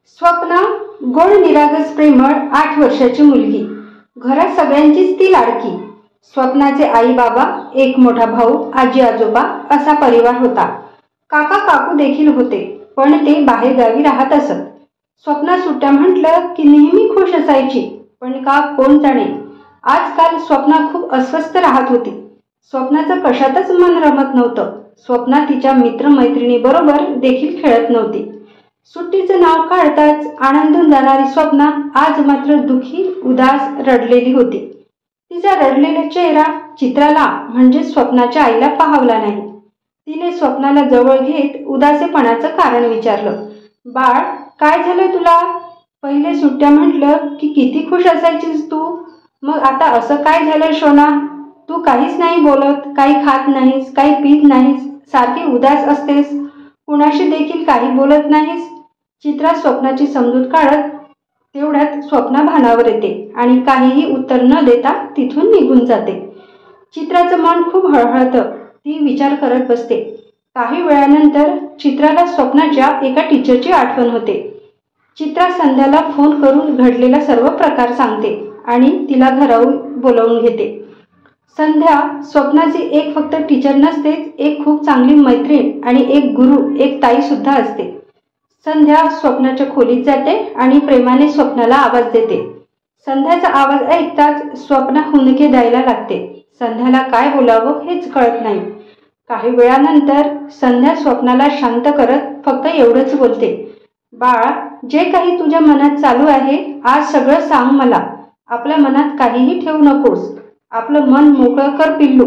स्वप्ना गोड निरागस प्रेमळ 8 वर्षाची मुलगी, घरात सगळ्यांचीच ती लाडकी। स्वप्नाचे आई बाबा, एक मोठा भाऊ, आजी आजोबा असा परिवार होता। काका काकू देखील होते, पण ते बाहेर गावी राहत असत। स्वप्ना सुट्ट्या म्हटलं की नेहमी खुश असायची, पण का कोण जाणे आजकाल स्वप्ना खूप अस्वस्थ राहत होती। स्वप्नाचं कशातच मन रमत नव्हतं। स्वप्ना तिच्या मित्रमैत्रिणीबरोबर देखील खेळत नव्हती। सुट्टीचं नाव काढताच आनंदून जाणारी स्वप्ना आज मात्र दुखी उदास रडलेली होती। तिचा रडलेला चेहरा चित्राला म्हणजे स्वप्नाच्या आईला पाहवला नाही। तिने स्वप्नाला जवळ घेत उदासीपणाचं कारण विचारलं, बाळ काय झालं तुला? पहिले सुट्ट्या म्हटलं की किती खुश असायचीस तू, मग आता असं काय झालं शोना? तू काहीच नाही बोलत, काही खात नाहीस, काही पीत नाहीस, सारखी उदास असतेस, कुणाशी देखील काही बोलत नाहीस। चित्रा स्वप्नाची समजूत काढत तेवढ्यात स्वप्ना भानावर येते आणि काहीही उत्तर न देता तिथून निघून जाते। चित्राचं मन खूप हळहळतं, ती विचार करत बसते। काही वेळानंतर चित्राला स्वप्नाच्या एका टीचरची आठवण होते। चित्रा संध्याला फोन करून घडलेला सर्व प्रकार सांगते आणि तिला घरावर बोलावून घेते। संध्या स्वप्नाची एक फक्त टीचर नसतेच, एक खूप चांगली मैत्रीण आणि एक गुरु, एक ताई सुद्धा असते। संध्या स्वप्नाच्या खोलीत जाते आणि प्रेमाने स्वप्नाला आवाज देते। संध्याचा आवाज ऐकताच स्वप्ना हुंदके द्यायला लागते। संध्याला काय बोलावं हेच कळत नाही। काही वेळानंतर संध्या स्वप्नाला शांत करत फक्त एवढंच बोलते, बाळा जे काही तुझ्या मनात चालू आहे आज सगळं सांग मला। आपल्या मनात काहीही ठेवू नकोस, आपलं मन मोकळं कर पिल्लू।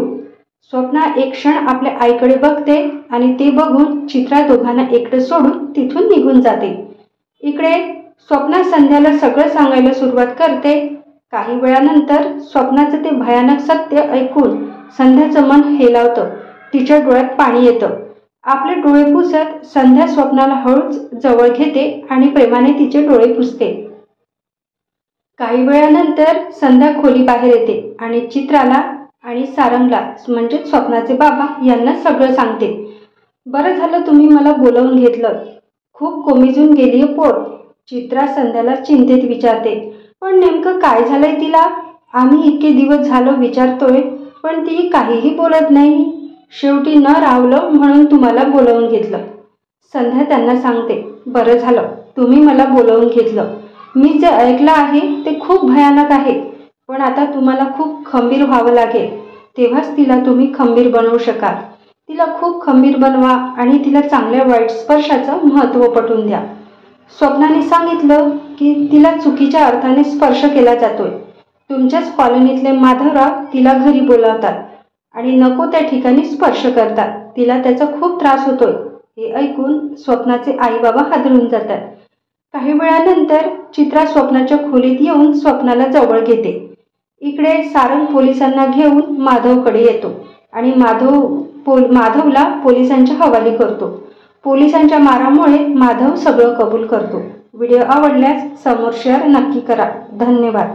स्वप्ना एक क्षण आपल्या आईकडे बघते आणि ते बघून चित्रा दोघांना एकटं सोडून तिथून निघून जाते। इकडे स्वप्ना संध्याला सगळं सांगायला सुरुवात करते। काही वेळानंतर स्वप्नाचं ते भयानक सत्य ऐकून संध्याचं मन हेलावतं, तिच्या डोळ्यात पाणी येतं। आपले डोळे पुसत संध्या स्वप्नाला हळूच जवळ घेते आणि प्रेमाने तिचे डोळे पुसते। काही वेळानंतर संध्या खोली बाहेर येते आणि चित्राला आणि सारंगला म्हणजे स्वप्नाचे बाबा यांना सगळं सांगते। बरं झालं तुम्ही मला बोलावून घेतलं, खूप कोमेजून गेलीय पोर। चित्रा संध्याला चिंतेत विचारते, पण नेमकं काय झालंय तिला? आम्ही इतके दिवस झालं विचारतोय, पण ती काहीही बोलत नाही। शेवटी न राहवलं म्हणून तुम्हाला बोलावून घेतलं। संध्या त्यांना सांगते, बरं झालं तुम्ही मला बोलावून घेतलं। मी जे ऐकलं आहे ते खूप भयानक आहे, पण आता तुम्हाला खूप खंबीर व्हावं लागेल, तेव्हाच तिला तुम्ही खंबीर बनवू शकाल। तिला खूप खंबीर बनवा आणि तिला चांगल्या वाईट स्पर्शाचं महत्त्व पटवून द्या। स्वप्नाने सांगितलं की तिला चुकीच्या अर्थाने स्पर्श केला जातोय। तुमच्याच कॉलनीतले माधवराव तिला घरी बोलावतात आणि नको त्या ठिकाणी स्पर्श करतात, तिला त्याचा खूप त्रास होतोय। हे ऐकून स्वप्नाचे आई बाबा हादरून जातात। काही वेळानंतर चित्रा स्वप्नाच्या खोलीत येऊन स्वप्नाला जवळ घेते। इकडे सारंग पोलिसांना घेऊन माधवकडे येतो आणि माधवला पोलिसांच्या हवाली करतो। पोलिसांच्या मारामुळे माधव सगळं कबूल करतो। व्हिडिओ आवडल्यास समोर शेअर नक्की करा। धन्यवाद।